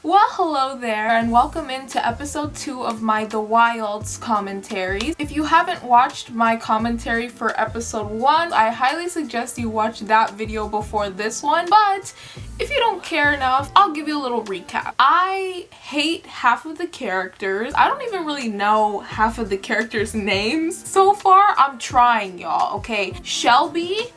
Well, hello there, and welcome into episode 2 of my The WILDS commentaries. If you haven't watched my commentary for episode 1, I highly suggest you watch that video before this one, but if you don't care enough, I'll give you a little recap. I hate half of the characters. I don't even really know half of the characters' names so far. I'm trying, y'all, okay? Shelby.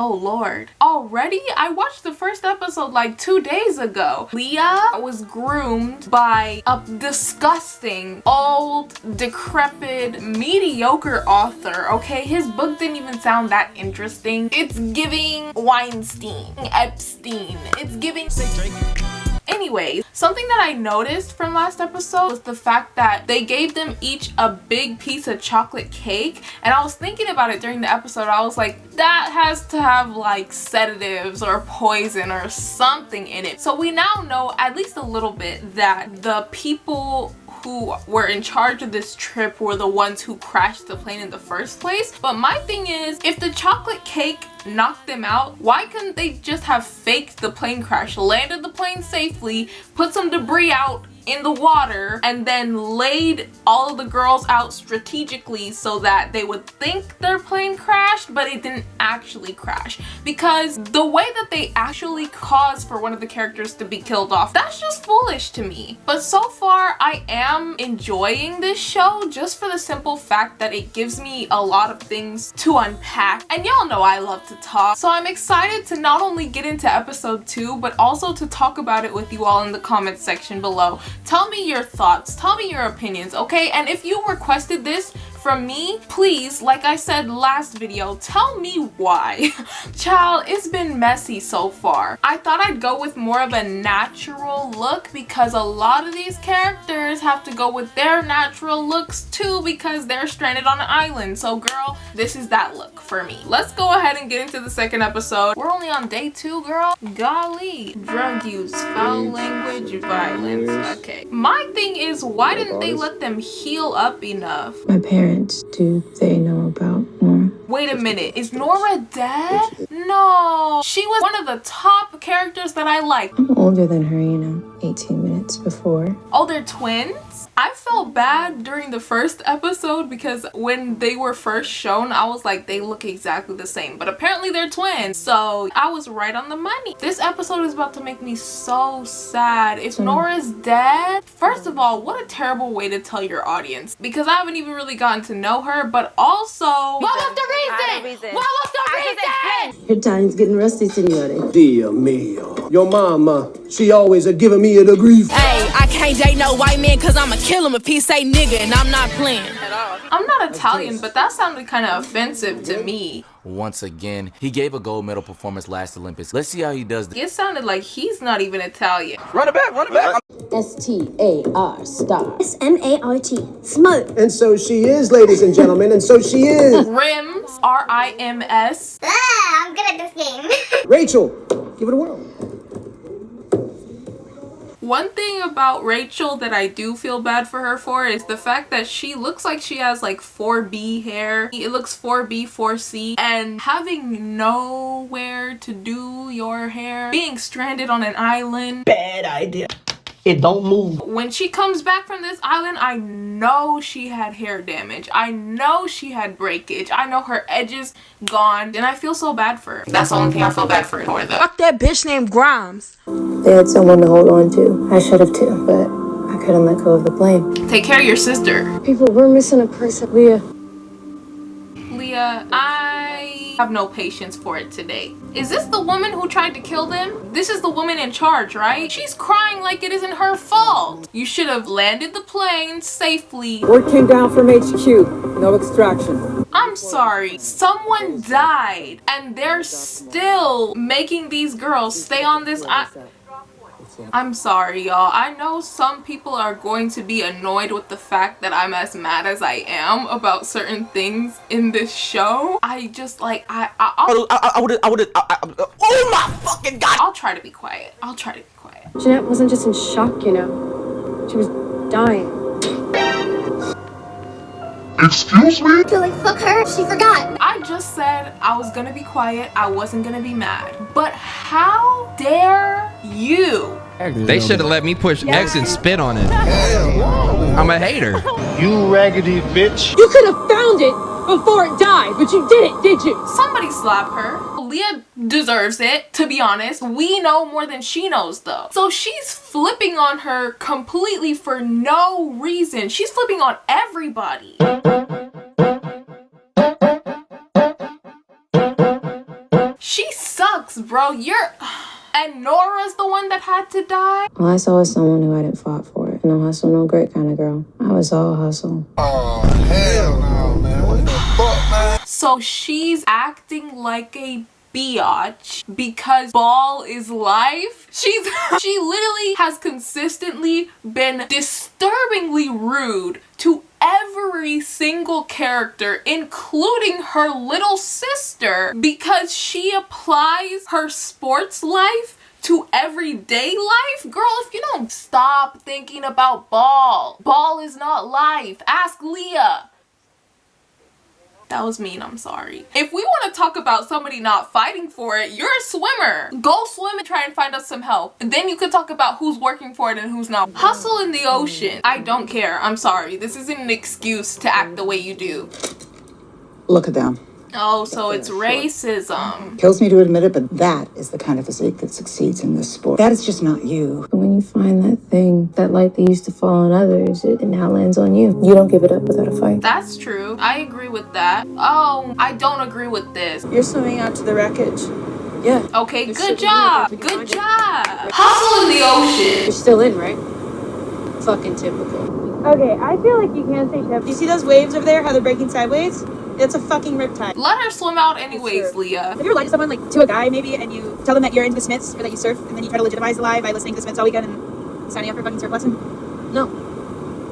Oh lord. Already? I watched the first episode like 2 days ago. Leah was groomed by a disgusting, old, decrepit, mediocre author, okay? His book didn't even sound that interesting. It's giving Weinstein, Epstein. It's giving... Anyways, something that I noticed from last episode was the fact that they gave them each a big piece of chocolate cake, and I was thinking about it during the episode. I was like, that has to have like sedatives or poison or something in it. So we now know at least a little bit that the people who were in charge of this trip were the ones who crashed the plane in the first place. But my thing is, if the chocolate cake knocked them out, why couldn't they just have faked the plane crash, landed the plane safely, put some debris out in the water, and then laid all of the girls out strategically so that they would think their plane crashed, but it didn't actually crash? Because the way that they actually caused for one of the characters to be killed off, that's just foolish to me. But so far, I am enjoying this show just for the simple fact that it gives me a lot of things to unpack. And y'all know I love to talk, so I'm excited to not only get into episode 2, but also to talk about it with you all in the comments section below. Tell me your thoughts, tell me your opinions, okay? And if you requested this from me, please, like I said last video, tell me why. Child, it's been messy so far. I thought I'd go with more of a natural look because a lot of these characters have to go with their natural looks too because they're stranded on an island. So girl, this is that look for me. Let's go ahead and get into the second episode. We're only on day 2, girl. Golly. Drug use, foul language, violence. Okay. My thing is, why didn't they let them heal up enough? My parents, do they know about Nora? Wait a minute, is Nora dead? No, she was one of the top characters that I liked. I'm older than her, 18 minutes before. Oh, they're twins? I felt bad during the first episode because when they were first shown, I was like, they look exactly the same. But apparently they're twins, so I was right on the money. This episode is about to make me so sad. If Nora's dead, first of all, what a terrible way to tell your audience, because I haven't even really gotten to know her, but also... What was the reason? What was the reason? Your time's getting rusty, signore. Dear mio. Your mama, she always a giving me the grief. Hey, I can't date no white man cause I'ma kill him if he say nigga, and I'm not playing at all. I'm not Italian, but that sounded kind of offensive to me. Once again, he gave a gold medal performance last Olympics. Let's see how he does. It sounded like he's not even Italian. Run it back, run it back. S-T-A-R, star. S-M-A-R-T, smart. And so she is, ladies and gentlemen, and so she is. Rims, R-I-M-S. I'm good at this game. Rachel, give it a whirl. One thing about Rachel that I do feel bad for her for is the fact that she looks like she has like 4B hair. It looks 4B, 4C, and having nowhere to do your hair, being stranded on an island. Bad idea. It don't move. When she comes back from this island, I know she had hair damage. I know she had breakage. I know her edges gone, and I feel so bad for her. That's the only thing I feel bad for her though. Fuck that bitch named Grimes. They had someone to hold on to. I should have too, but I couldn't let go of the blame. Take care of your sister. People, we're missing a person. Leah. Leah, I have no patience for it today. Is this the woman who tried to kill them? This is the woman in charge, right? She's crying like it isn't her fault. You should have landed the plane safely. Word came down from HQ. No extraction. I'm sorry. Someone died and they're still making these girls stay on this I'm sorry, y'all. I know some people are going to be annoyed with the fact that I'm as mad as I am about certain things in this show. I just like, Oh my fucking god! I'll try to be quiet. I'll try to be quiet. Jeanette wasn't just in shock, She was dying. Excuse me? I feel like fuck her. She forgot. I just said I was gonna be quiet, I wasn't gonna be mad. But how dare you? They should have let me push X and spit on it. I'm a hater. You raggedy bitch. You could have found it before it died, but you didn't, did you? Somebody slap her. Leah deserves it, to be honest. We know more than she knows, though. So she's flipping on her completely for no reason. She's flipping on everybody. She sucks, bro. And Nora's the one that had to die? All I saw was someone who hadn't fought for it. No hustle, no grit kind of girl. I was all hustle. Oh, hell no, man. What the fuck, man? So she's acting like a biatch because ball is life. She literally has consistently been disturbingly rude to every single character, including her little sister, because she applies her sports life to everyday life. Girl, if you don't stop thinking about ball is not life. Ask Leah. That was mean, I'm sorry. If we want to talk about somebody not fighting for it, you're a swimmer. Go swim and try and find us some help. And then you could talk about who's working for it and who's not. Hustle in the ocean. I don't care. I'm sorry. This isn't an excuse to act the way you do. Look at them. Oh, so it's racism. Kills me to admit it, but that is the kind of physique that succeeds in this sport. That is just not you. But when you find that thing, that light that used to fall on others, it now lands on you. You don't give it up without a fight. That's true. I agree with that. Oh, I don't agree with this. You're swimming out to the wreckage. Yeah. Okay, good job. Good job. Hustle in the ocean. You're still in, right? Fucking typical. Okay, I feel like you can say typical. Do you see those waves over there, how they're breaking sideways? It's a fucking riptide. Let her swim out anyways, Leah. Have you ever lied to someone, like to a guy maybe, and you tell them that you're into the Smiths or that you surf, and then you try to legitimize the lie by listening to the Smiths all weekend and signing up for a fucking surf lesson? No.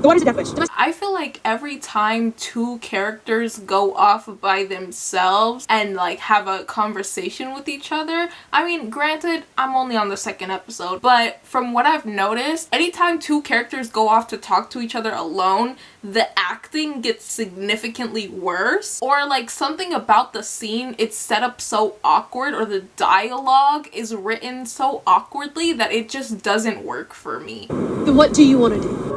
The water's a death wish. I feel like every time two characters go off by themselves and like have a conversation with each other, I mean, granted, I'm only on the second episode, but from what I've noticed, anytime two characters go off to talk to each other alone, the acting gets significantly worse, or like something about the scene, it's set up so awkward, or the dialogue is written so awkwardly that it just doesn't work for me. Then what do you want to do?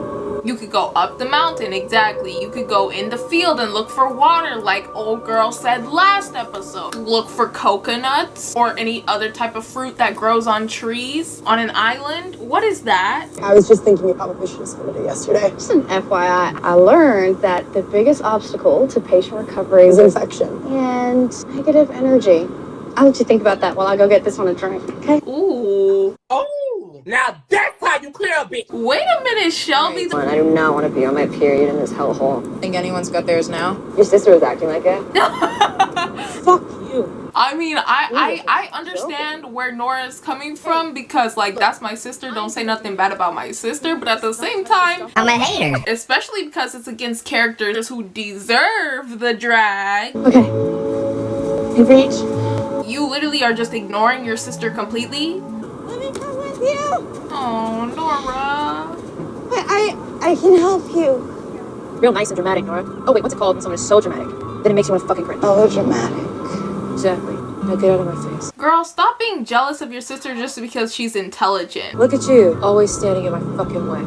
You could go up the mountain, exactly. You could go in the field and look for water like old girl said last episode. Look for coconuts or any other type of fruit that grows on trees on an island. What is that? I was just thinking you probably should have submitted it yesterday. Just an FYI, I learned that the biggest obstacle to patient recovery Is infection. and negative energy. I'll let you think about that while I go get this one a drink, okay? Ooh. Oh, now that's how you clear a bitch. Wait a minute, Shelby. I do not want to be on my period in this hellhole. Think anyone's got theirs now? Your sister was acting like it. Fuck you. I mean, I understand where Nora is coming from because, like, that's my sister. Don't say nothing bad about my sister. But at the same time, I'm a hater. especially because it's against characters who deserve the drag, Okay. You reach. you literally are just ignoring your sister completely. Let me come with you. Oh, Nora. I can help you. Real nice and dramatic, Nora. Oh wait, what's it called when someone is so dramatic? Then it makes you want to fucking cringe. Oh, dramatic. Exactly. Now get out of my face. Girl, stop being jealous of your sister just because she's intelligent. Look at you, always standing in my fucking way.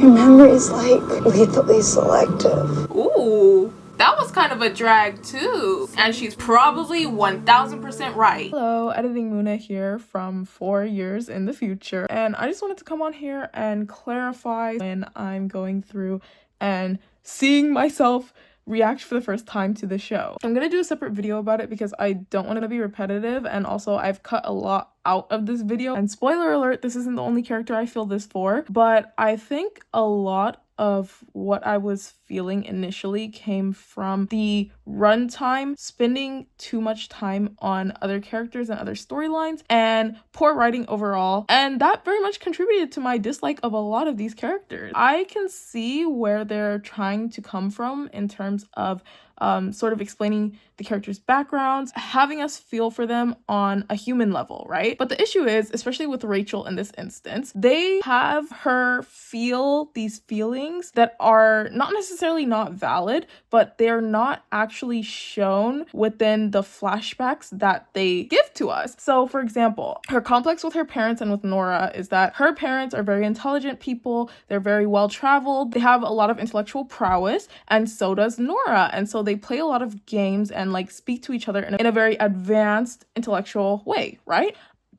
Your memory is like lethally selective. Ooh. That was kind of a drag too. And she's probably 1000% right. Hello, Editing Muna here from 4 years in the future. And I just wanted to come on here and clarify when I'm going through and seeing myself react for the first time to the show. I'm gonna do a separate video about it because I don't want it to be repetitive, and also I've cut a lot out of this video. And spoiler alert, this isn't the only character I feel this for, but I think a lot of what I was feeling initially came from the runtime, spending too much time on other characters and other storylines, and poor writing overall, and that very much contributed to my dislike of a lot of these characters. I can see where they're trying to come from in terms of sort of explaining the characters' backgrounds, having us feel for them on a human level, right? But the issue is, especially with Rachel in this instance, they have her feel these feelings that are not necessarily not valid, but they're not actually shown within the flashbacks that they give to us. So, for example, her complex with her parents and with Nora is that her parents are very intelligent people, they're very well-traveled, they have a lot of intellectual prowess, and so does Nora. And so they play a lot of games and like speak to each other in a very advanced intellectual way, right?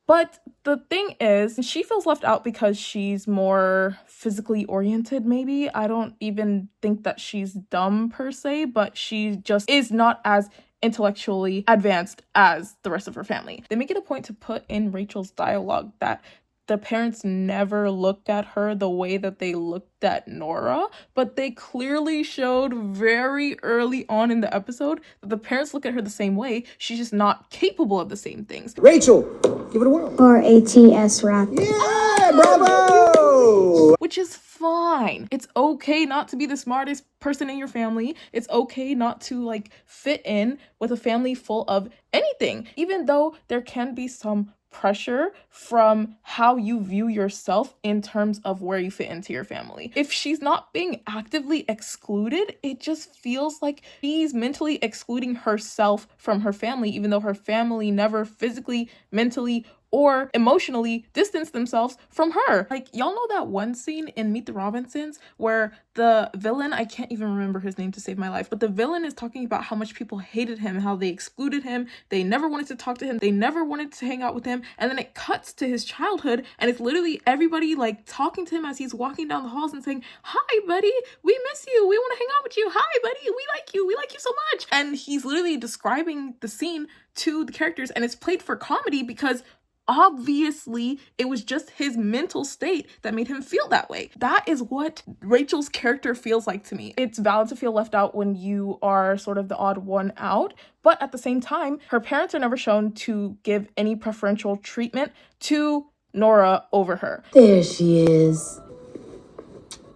But the thing is, she feels left out because she's more physically oriented, maybe. I don't even think that she's dumb per se, but she just is not as intellectually advanced as the rest of her family. They make it a point to put in Rachel's dialogue that the parents never looked at her the way that they looked at Nora, but they clearly showed very early on in the episode that the parents look at her the same way. She's just not capable of the same things. Rachel, give it a whirl. Or ATS rap. Yeah, bravo! Which is fine. It's okay not to be the smartest person in your family. It's okay not to like fit in with a family full of anything, even though there can be some pressure from how you view yourself in terms of where you fit into your family. If she's not being actively excluded, it just feels like she's mentally excluding herself from her family, even though her family never physically, mentally, or emotionally distance themselves from her. Like, y'all know that one scene in Meet the Robinsons where the villain, I can't even remember his name to save my life, but the villain is talking about how much people hated him, how they excluded him, they never wanted to talk to him, they never wanted to hang out with him, and then it cuts to his childhood, and it's literally everybody like talking to him as he's walking down the halls and saying, "Hi, buddy, we miss you, we want to hang out with you, hi, buddy, we like you so much." And he's literally describing the scene to the characters, and it's played for comedy because obviously it was just his mental state that made him feel that way. That is what Rachel's character feels like to me. It's valid to feel left out when you are sort of the odd one out, but at the same time, her parents are never shown to give any preferential treatment to Nora over her. There she is.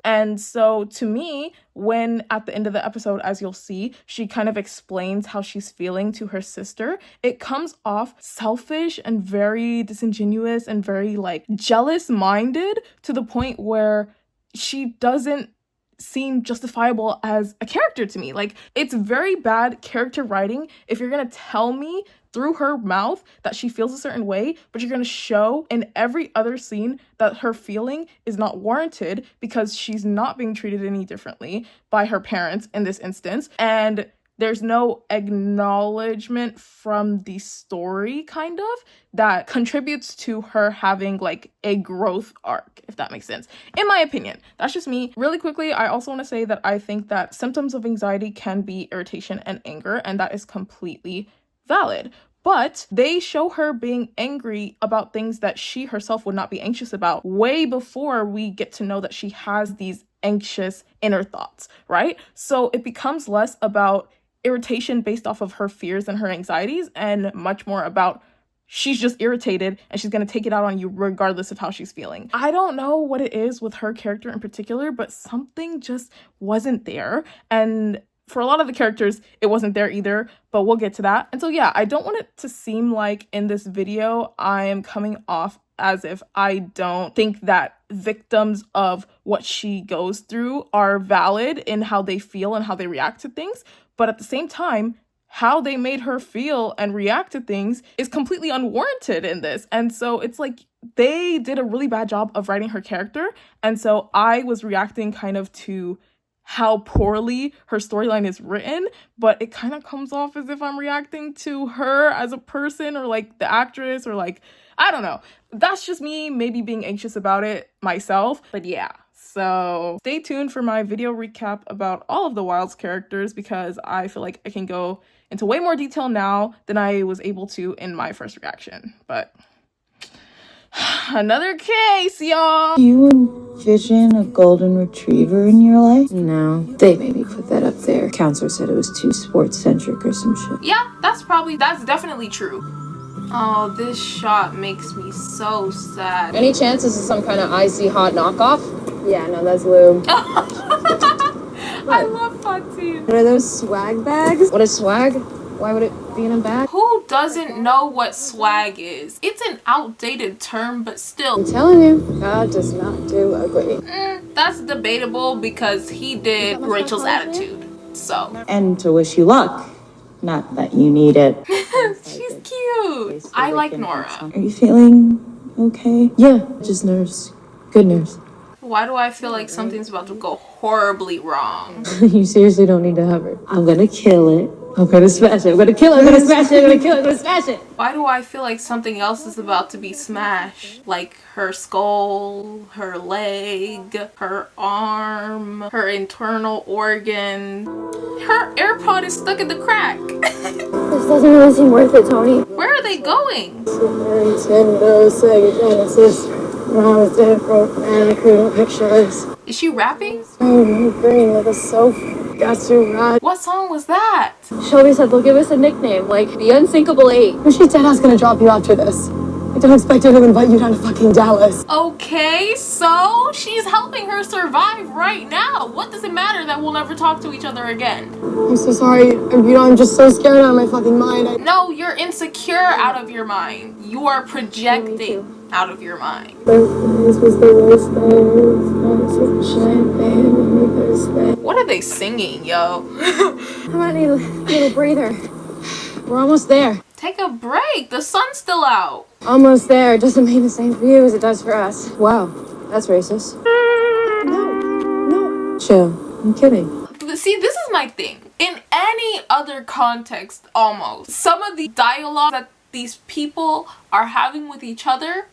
And so to me, when at the end of the episode, as you'll see, she kind of explains how she's feeling to her sister, it comes off selfish and very disingenuous and very like jealous-minded to the point where she doesn't seem justifiable as a character to me. Like, it's very bad character writing if you're gonna tell me through her mouth that she feels a certain way, but you're gonna show in every other scene that her feeling is not warranted because she's not being treated any differently by her parents in this instance, and there's no acknowledgement from the story kind of that contributes to her having like a growth arc, if that makes sense. In my opinion, that's just me. Really quickly, I also want to say that I think that symptoms of anxiety can be irritation and anger, and that is completely valid. But they show her being angry about things that she herself would not be anxious about way before we get to know that she has these anxious inner thoughts, right? So it becomes less about irritation based off of her fears and her anxieties and much more about she's just irritated and she's going to take it out on you regardless of how she's feeling. I don't know what it is with her character in particular, but something just wasn't there. And for a lot of the characters, it wasn't there either, but we'll get to that. And so yeah, I don't want it to seem like in this video I am coming off as if I don't think that victims of what she goes through are valid in how they feel and how they react to things. But at the same time, how they made her feel and react to things is completely unwarranted in this. And so it's like they did a really bad job of writing her character. And so I was reacting kind of to how poorly her storyline is written, but it kind of comes off as if I'm reacting to her as a person or like the actress or like, I don't know. That's just me maybe being anxious about it myself. But yeah, so stay tuned for my video recap about all of the WILDS characters because I feel like I can go into way more detail now than I was able to in my first reaction. But another case, y'all. Do you envision a golden retriever in your life? No, they maybe put that up there. Counselor said it was too sports-centric or some shit. Yeah, that's definitely true. Oh, this shot makes me so sad. Any chance this is some kind of icy hot knockoff? Yeah, no, that's lube. I love Fontaine. What are those swag bags? What is swag? Why would it be in a bag? Who doesn't know what swag is? It's an outdated term, but still. I'm telling you, God does not do ugly. That's debatable because he did Rachel's attitude. So. And to wish you luck. Not that you need it. She's cute. I like Nora. Are you feeling okay? Yeah, just nerves. Good nerves. Why do I feel like something's about to go horribly wrong? You seriously don't need to hover. I'm gonna kill it. I'm gonna smash it. I'm gonna kill it. I'm gonna smash it. I'm gonna kill it. I'm gonna smash it. Why do I feel like something else is about to be smashed? Like her skull, her leg, her arm, her internal organ. Her AirPod is stuck in the crack. This doesn't really seem worth it, Tony. Where are they going? Super Nintendo, Sega Genesis. When I was dead broke, man, I couldn't picture this. Is she rapping? Green like a sofa. Got to ride. What song was that? Shelby said they'll give us a nickname, like the Unsinkable Eight. She's dead ass gonna drop you after this. I don't expect her to invite you down to fucking Dallas. Okay, so she's helping her survive right now. What does it matter that we'll never talk to each other again? I'm so sorry. I'm just so scared out of my fucking mind. No, you're insecure out of your mind. You are projecting out of your mind. This was the worst thing. What are they singing, yo? I might need a little breather. We're almost there. Take a break. The sun's still out. Almost there. Doesn't mean the same for you as it does for us. Wow, that's racist. No. Chill. I'm kidding. See, this is my thing. In any other context, almost, some of the dialogue that these people are having with each other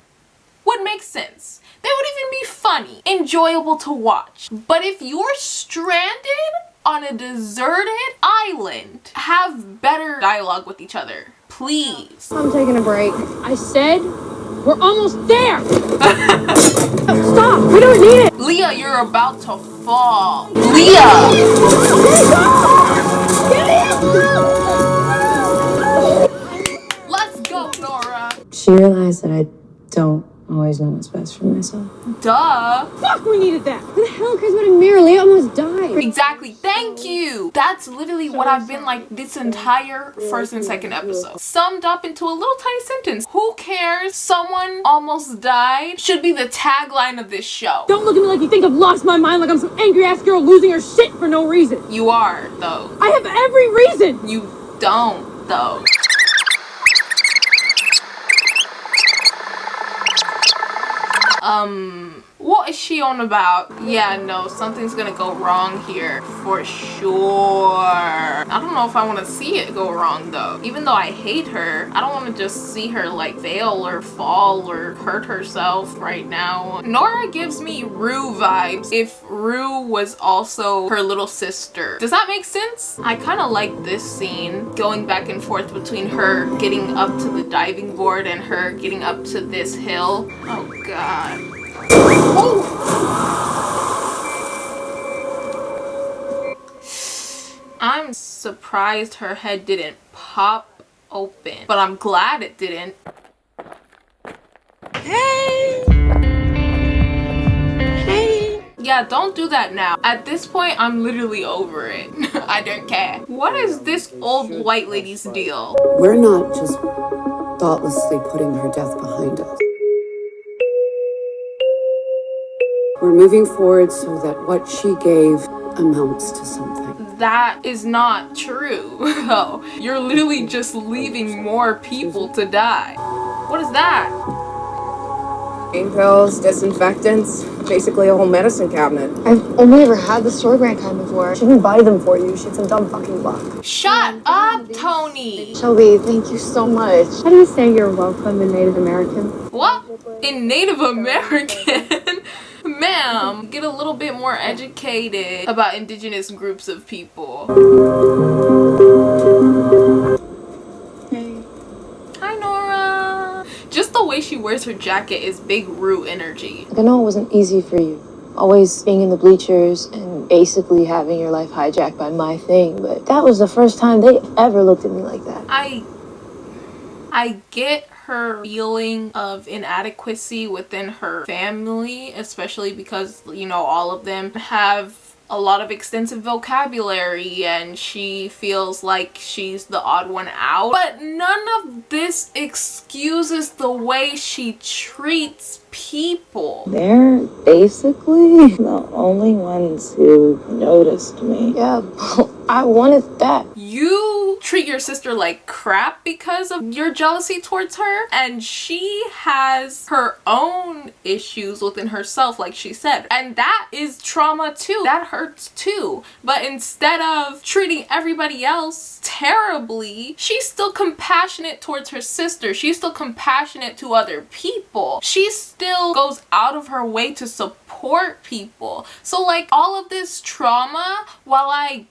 would make sense. They would even be funny, enjoyable to watch. But if you're stranded on a deserted island, have better dialogue with each other. Please. I'm taking a break. I said we're almost there. Stop. We don't need it. Leah, you're about to fall. Leah. Let's go, Nora. She realized that I don't always know what's best for myself. Duh. Fuck, we needed that. Who the hell cares about a mirror? Leah almost died. Exactly. Thank you. That's literally what I've been like this entire first and second episode. Summed up into a little tiny sentence. Who cares? Someone almost died should be the tagline of this show. Don't look at me like you think I've lost my mind, like I'm some angry ass girl losing her shit for no reason. You are, though. I have every reason. You don't, though. What is she on about? Yeah, no, something's gonna go wrong here for sure. I don't know if I want to see it go wrong though. Even though I hate her, I don't want to just see her like fail or fall or hurt herself right now. Nora gives me Rue vibes if Rue was also her little sister. Does that make sense? I kind of like this scene going back and forth between her getting up to the diving board and her getting up to this hill. Oh god. Oh. I'm surprised her head didn't pop open, but I'm glad it didn't. Hey! Hey! Yeah, don't do that now. At this point, I'm literally over it. I don't care. What is this old white lady's deal? We're not just thoughtlessly putting her death behind us. We're moving forward so that what she gave amounts to something. That is not true. Oh, you're literally just leaving more people to die. What is that? Pain pills, disinfectants, basically a whole medicine cabinet. I've only ever had the store brand kind before. She didn't buy them for you. She had some dumb fucking luck. Shut up, Tony! Shelby, thank you so much. How do you say you're welcome in Native American? What? In Native American? Ma'am, get a little bit more educated about indigenous groups of people. Hey. Hi, Nora. Just the way she wears her jacket is big Rue energy. I know it wasn't easy for you. Always being in the bleachers and basically having your life hijacked by my thing, but that was the first time they ever looked at me like that. I get her feeling of inadequacy within her family, especially because, you know, all of them have a lot of extensive vocabulary and she feels like she's the odd one out. But none of this excuses the way she treats people. They're basically the only ones who noticed me. Yeah, I wanted that. You treat your sister like crap because of your jealousy towards her, and she has her own issues within herself, like she said, and that is trauma too. That hurts too. But instead of treating everybody else terribly, she's still compassionate towards her sister. She's still compassionate to other people. She still goes out of her way to support people. So like, all of this trauma, while I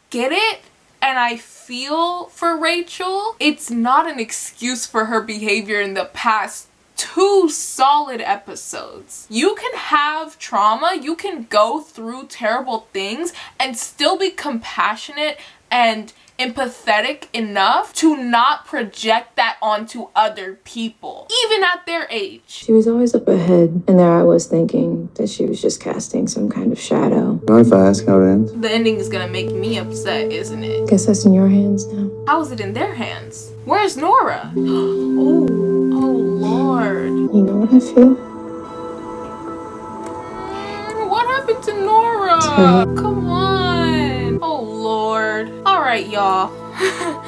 get it and I feel for Rachel, it's not an excuse for her behavior in the past 2 solid episodes. You can have trauma, you can go through terrible things and still be compassionate and empathetic enough to not project that onto other people, even at their age. She was always up ahead, and there I was thinking that she was just casting some kind of shadow. Mind if I ask how it ends? The ending is gonna make me upset, isn't it? Guess that's in your hands now. How is it in their hands? Where's Nora? Oh Lord. You know what I feel? What happened to Nora? Come on. Oh Lord. Alright, y'all.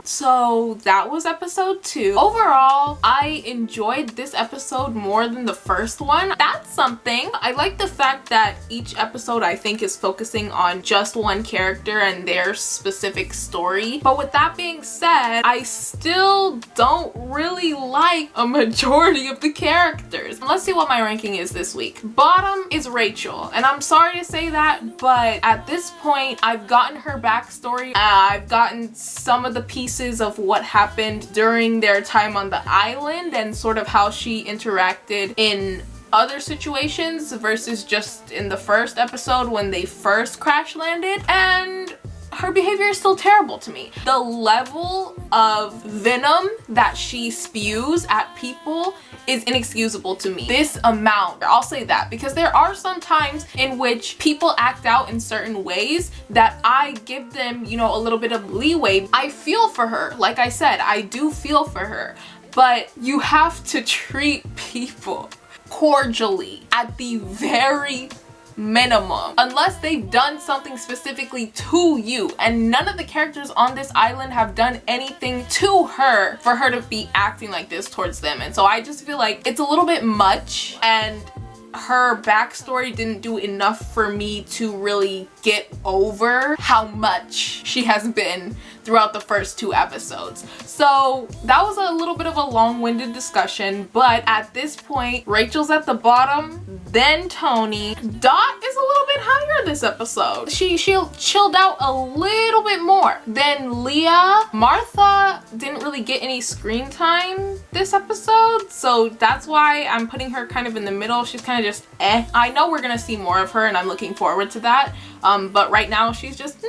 So that was episode 2. Overall, I enjoyed this episode more than the first one. That's something. I like the fact that each episode, I think, is focusing on just one character and their specific story. But with that being said, I still don't really like a majority of the characters. Let's see what my ranking is this week. Bottom is Rachel, and I'm sorry to say that, but at this point, I've gotten her backstory. I've gotten some of the pieces of what happened during their time on the island and sort of how she interacted in other situations versus just in the first episode when they first crash landed, and her behavior is still terrible to me. The level of venom that she spews at people is inexcusable to me. This amount, I'll say that, because there are some times in which people act out in certain ways that I give them, you know, a little bit of leeway. I feel for her. Like I said, I do feel for her, but you have to treat people cordially at the very minimum, unless they've done something specifically to you, and none of the characters on this island have done anything to her for her to be acting like this towards them. And so I just feel like it's a little bit much, and her backstory didn't do enough for me to really get over how much she has been throughout the first 2 episodes. So that was a little bit of a long-winded discussion, but at this point, Rachel's at the bottom, then Tony. Dot is a little bit higher this episode. She chilled out a little bit more than Leah. Martha didn't really get any screen time this episode, so that's why I'm putting her kind of in the middle. She's kind of just eh. I know we're gonna see more of her and I'm looking forward to that, but right now she's just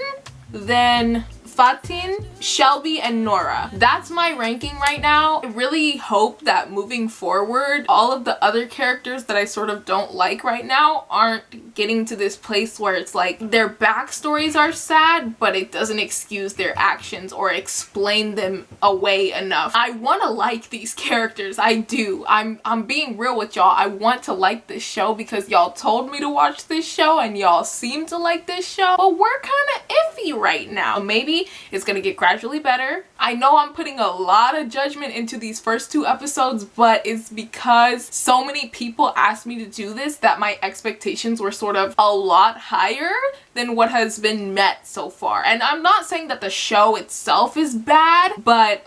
Then Fatin, Shelby, and Nora. That's my ranking right now. I really hope that moving forward, all of the other characters that I sort of don't like right now aren't getting to this place where it's like their backstories are sad, but it doesn't excuse their actions or explain them away enough. I want to like these characters. I do. I'm being real with y'all. I want to like this show because y'all told me to watch this show and y'all seem to like this show, but we're kind of iffy right now. Maybe it's gonna get gradually better. I know I'm putting a lot of judgment into these first 2 episodes, but it's because so many people asked me to do this that my expectations were sort of a lot higher than what has been met so far. And I'm not saying that the show itself is bad, but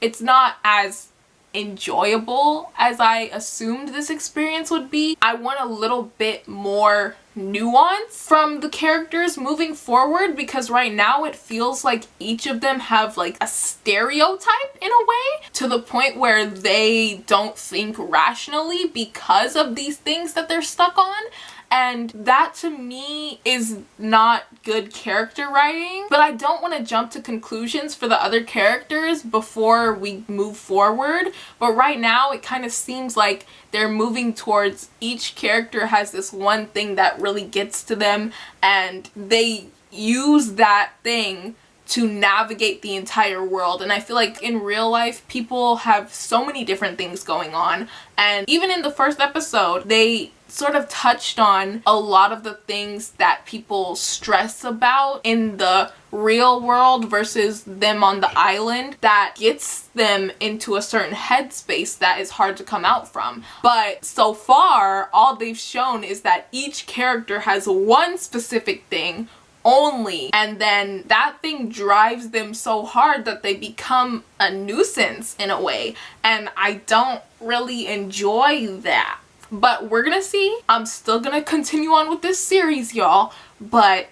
it's not as enjoyable as I assumed this experience would be. I want a little bit more nuance from the characters moving forward, because right now it feels like each of them have like a stereotype in a way, to the point where they don't think rationally because of these things that they're stuck on. And that to me is not good character writing, but I don't want to jump to conclusions for the other characters before we move forward. But right now it kind of seems like they're moving towards. Each character has this one thing that really gets to them, and they use that thing to navigate the entire world. And I feel like in real life, people have so many different things going on. And even in the first episode, they sort of touched on a lot of the things that people stress about in the real world versus them on the island, that gets them into a certain headspace that is hard to come out from. But so far, all they've shown is that each character has one specific thing only, and then that thing drives them so hard that they become a nuisance in a way, and I don't really enjoy that. But we're gonna see. I'm still gonna continue on with this series, y'all, but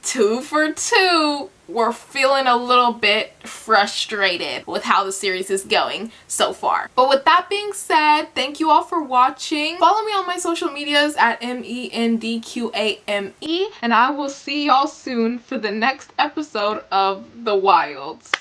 2 for 2, we're feeling a little bit frustrated with how the series is going so far. But with that being said, thank you all for watching. Follow me on my social medias at MENDQAME, and I will see y'all soon for the next episode of The Wilds.